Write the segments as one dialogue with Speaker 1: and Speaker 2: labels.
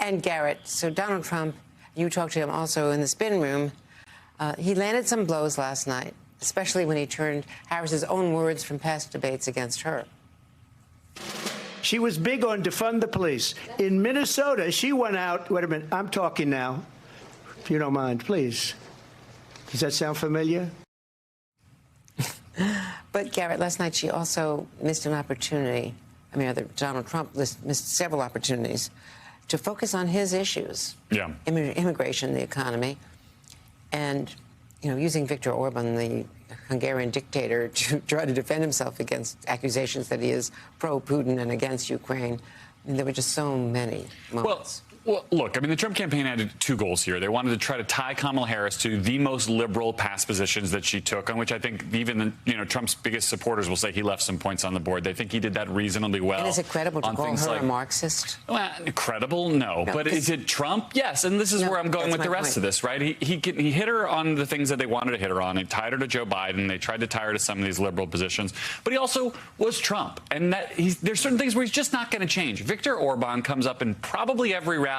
Speaker 1: And Garrett, so Donald Trump, you talked to him also in the spin room. He landed some blows last night, especially when he turned Harris's own words from past debates against her.
Speaker 2: She was big on defund the police. In Minnesota, she went out. Wait a minute. I'm talking now. If you don't mind, please. Does that sound familiar?
Speaker 1: But, Garrett, last night she also missed an opportunity. I mean, Donald Trump missed several opportunities to focus on his issues.
Speaker 3: Yeah.
Speaker 1: Immigration, the economy, and, you know, using Viktor Orban, the Hungarian dictator, to try to defend himself against accusations that he is pro-Putin and against Ukraine. I mean, there were just so many moments.
Speaker 3: Well, look, I mean, the Trump campaign had two goals here. They wanted to try to tie Kamala Harris to the most liberal past positions that she took, on which I think even Trump's biggest supporters will say he left some points on the board. They think he did that reasonably well.
Speaker 1: And is it credible to call her a Marxist?
Speaker 3: Well, credible? No. But is it Trump? Yes. And this is where I'm going with the rest of this, right? He hit her on the things that they wanted to hit her on. He tied her to Joe Biden. They tried to tie her to some of these liberal positions. But he also was Trump. And there's certain things where he's just not going to change. Viktor Orban comes up in probably every rally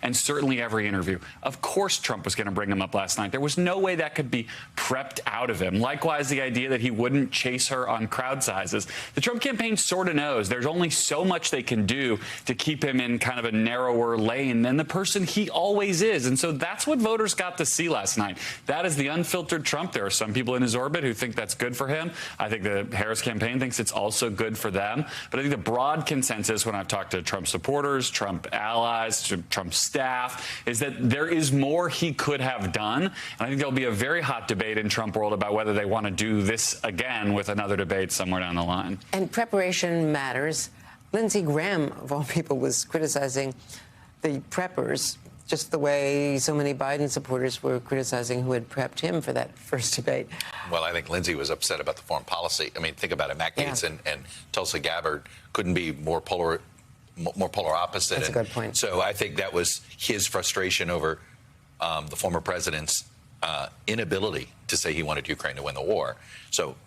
Speaker 3: and certainly every interview. Of course Trump was going to bring him up last night. There was no way that could be prepped out of him. Likewise, the idea that he wouldn't chase her on crowd sizes. The Trump campaign sort of knows there's only so much they can do to keep him in kind of a narrower lane than the person he always is. And so that's what voters got to see last night. That is the unfiltered Trump. There are some people in his orbit who think that's good for him. I think the Harris campaign thinks it's also good for them. But I think the broad consensus when I've talked to Trump supporters, Trump allies, Trump staff, is that there is more he could have done. And I think there'll be a very hot debate in Trump world about whether they want to do this again with another debate somewhere down the line.
Speaker 1: And preparation matters. Lindsey Graham, of all people, was criticizing the preppers, just the way so many Biden supporters were criticizing who had prepped him for that first debate.
Speaker 4: Well, I think Lindsey was upset about the foreign policy. I mean, think about it. Matt Gaetz and Tulsi Gabbard couldn't be more polar opposite.
Speaker 1: That's a good point.
Speaker 4: So I think that was his frustration over the former president's inability to say he wanted Ukraine to win the war. So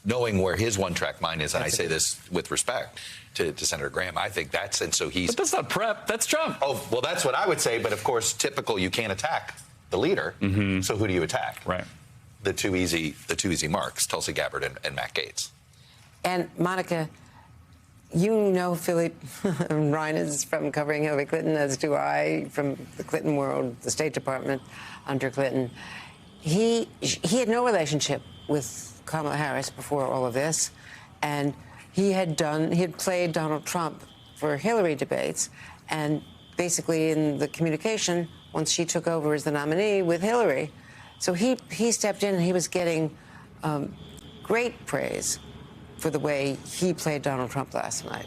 Speaker 4: knowing where his one-track mind is, and I say this with respect to Senator Graham, I think that's, and so he's...
Speaker 3: But that's not prep, that's Trump.
Speaker 4: Oh, well, that's what I would say, but of course, typical, you can't attack the leader, so who do you attack?
Speaker 3: Right.
Speaker 4: The two easy marks, Tulsi Gabbard and Matt Gaetz.
Speaker 1: And, Monica, you know Philippe Reines from covering Hillary Clinton, as do I, from the Clinton world, the State Department under Clinton. He had no relationship with Kamala Harris before all of this, and he had played Donald Trump for Hillary debates, and basically in the communication, once she took over as the nominee with Hillary, so he stepped in and he was getting great praise for the way he played Donald Trump last night.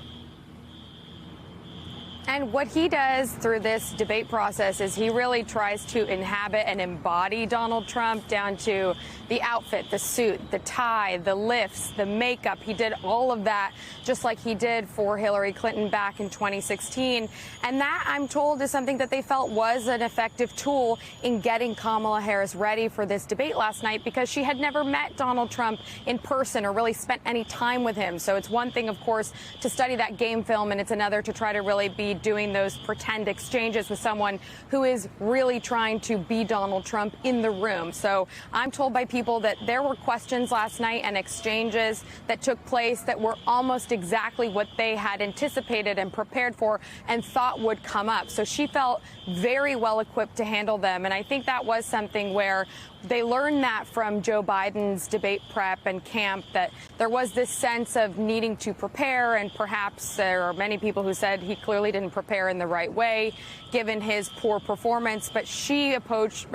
Speaker 5: And what he does through this debate process is he really tries to inhabit and embody Donald Trump down to the outfit, the suit, the tie, the lifts, the makeup. He did all of that just like he did for Hillary Clinton back in 2016. And that, I'm told, is something that they felt was an effective tool in getting Kamala Harris ready for this debate last night, because she had never met Donald Trump in person or really spent any time with him. So it's one thing, of course, to study that game film, and it's another to try to really be doing those pretend exchanges with someone who is really trying to be Donald Trump in the room. So I'm told by people that there were questions last night and exchanges that took place that were almost exactly what they had anticipated and prepared for and thought would come up. So she felt very well equipped to handle them. And I think that was something where they learned that from Joe Biden's debate prep and camp, that there was this sense of needing to prepare, and perhaps there are many people who said he clearly didn't prepare in the right way given his poor performance. But she approached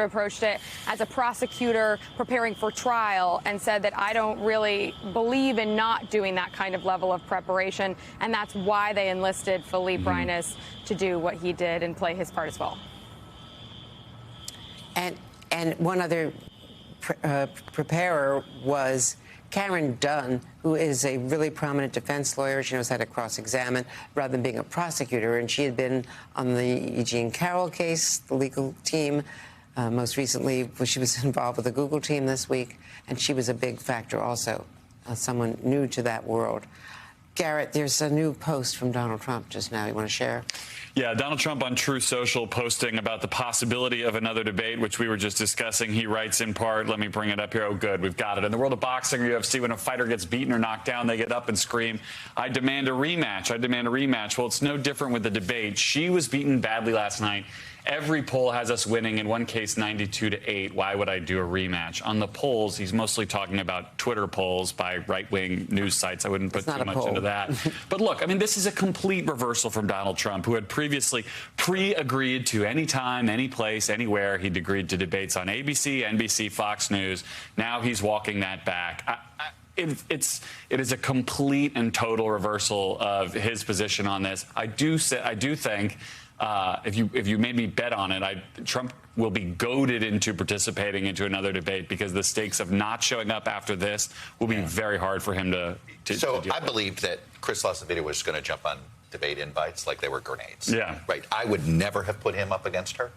Speaker 5: it as a prosecutor preparing for trial and said that I don't really believe in not doing that kind of level of preparation, and that's why they enlisted Philippe Reines to do what he did and play his part as well.
Speaker 1: And one other preparer was Karen Dunn, who is a really prominent defense lawyer. She knows how to cross-examine rather than being a prosecutor. And she had been on the E. Jean Carroll case, the legal team. Most recently, she was involved with the Google team this week. And she was a big factor also, someone new to that world. Garrett, there's a new post from Donald Trump just now. You want to share?
Speaker 3: Yeah, Donald Trump on Truth Social posting about the possibility of another debate, which we were just discussing. He writes in part, let me bring it up here. Oh, good, we've got it. In the world of boxing or UFC, when a fighter gets beaten or knocked down, they get up and scream, I demand a rematch. I demand a rematch. Well, it's no different with the debate. She was beaten badly last night. Every poll has us winning, in one case 92-8. Why would I do a rematch? On the polls, he's mostly talking about Twitter polls by right-wing news sites. I wouldn't put too much into that. But look, I mean, this is a complete reversal from Donald Trump, who had previously pre-agreed to any time, any place, anywhere. He'd agreed to debates on ABC, NBC, Fox News. Now he's walking that back. It is a complete and total reversal of his position on this. I do think if you made me bet on it, Trump will be goaded into participating into another debate, because the stakes of not showing up after this will be very hard for him to
Speaker 4: So I believed that Chris LaCivita was going to jump on debate invites like they were grenades.
Speaker 3: Yeah.
Speaker 4: Right. I would never have put him up against her.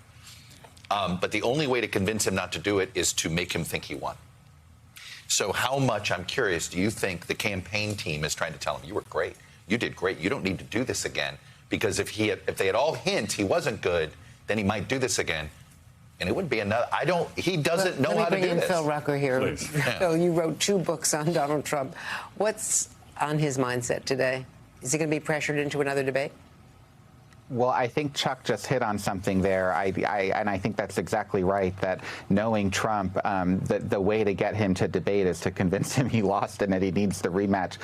Speaker 4: But the only way to convince him not to do it is to make him think he won. So how much, I'm curious, do you think the campaign team is trying to tell him, you were great, you did great, you don't need to do this again? Because if they had all hint he wasn't good, then he might do this again. And it would be another. He doesn't know how to do this.
Speaker 1: Let me bring in Phil Rucker here.
Speaker 3: Yeah.
Speaker 1: Phil, you wrote 2 books on Donald Trump. What's on his mindset today? Is he going to be pressured into another debate?
Speaker 6: Well, I think Chuck just hit on something there. And I think that's exactly right, that knowing Trump, the way to get him to debate is to convince him he lost and that he needs the rematch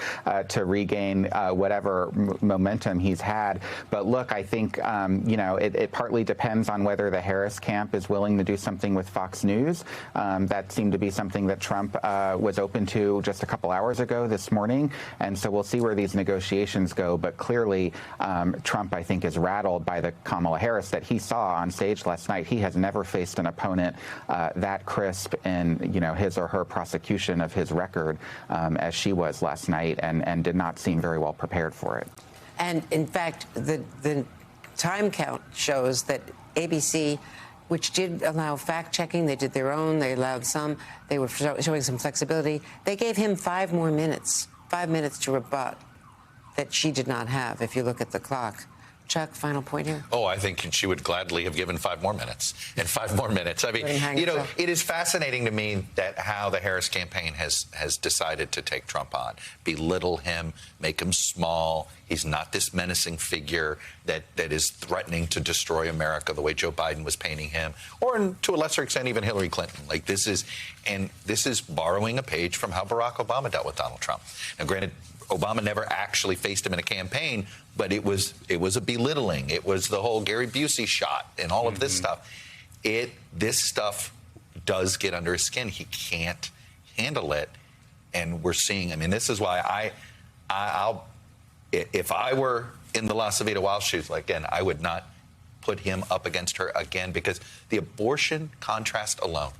Speaker 6: to regain whatever momentum he's had. But look, I think, it partly depends on whether the Harris camp is willing to do something with Fox News. That seemed to be something that Trump was open to just a couple hours ago this morning. And so we'll see where these negotiations go. But clearly, Trump, I think, is rattled by the Kamala Harris that he saw on stage last night. He has never faced an opponent that crisp in, his or her prosecution of his record as she was last night, and did not seem very well prepared for it.
Speaker 1: And in fact, the time count shows that ABC, which did allow fact-checking, they did their own, they allowed some, they were showing some flexibility. They gave him 5 more minutes, 5 minutes to rebut, that she did not have, if you look at the clock. Chuck, final point here.
Speaker 4: Oh, I think she would gladly have given 5 more minutes and 5 more minutes. I mean, it is fascinating to me that how the Harris campaign has decided to take Trump on, belittle him, make him small. He's not this menacing figure that is threatening to destroy America the way Joe Biden was painting him, or to a lesser extent, even Hillary Clinton. Like this is borrowing a page from how Barack Obama dealt with Donald Trump. Now, granted, Obama never actually faced him in a campaign, but it was a belittling. It was the whole Gary Busey shot and all of this stuff. This stuff does get under his skin. He can't handle it, and we're seeing. I mean, this is why if I were in the LaCivita Wild shoes, again, I would not put him up against her again, because the abortion contrast alone.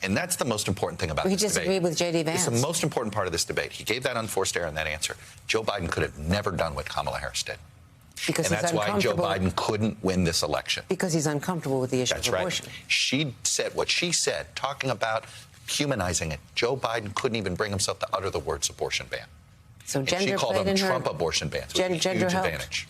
Speaker 4: And that's the most important thing about this debate.
Speaker 1: He disagreed with J.D. Vance.
Speaker 4: It's the most important part of this debate. He gave that unforced error in that answer. Joe Biden could have never done what Kamala Harris did.
Speaker 1: Because
Speaker 4: and that's why Joe Biden couldn't win this election.
Speaker 1: Because he's uncomfortable with the issue of abortion.
Speaker 4: Right. She said what she said, talking about humanizing it. Joe Biden couldn't even bring himself to utter the words abortion ban.
Speaker 1: So
Speaker 4: and
Speaker 1: gender
Speaker 4: she called
Speaker 1: played
Speaker 4: them
Speaker 1: in her
Speaker 4: Trump abortion bans. It was a huge advantage.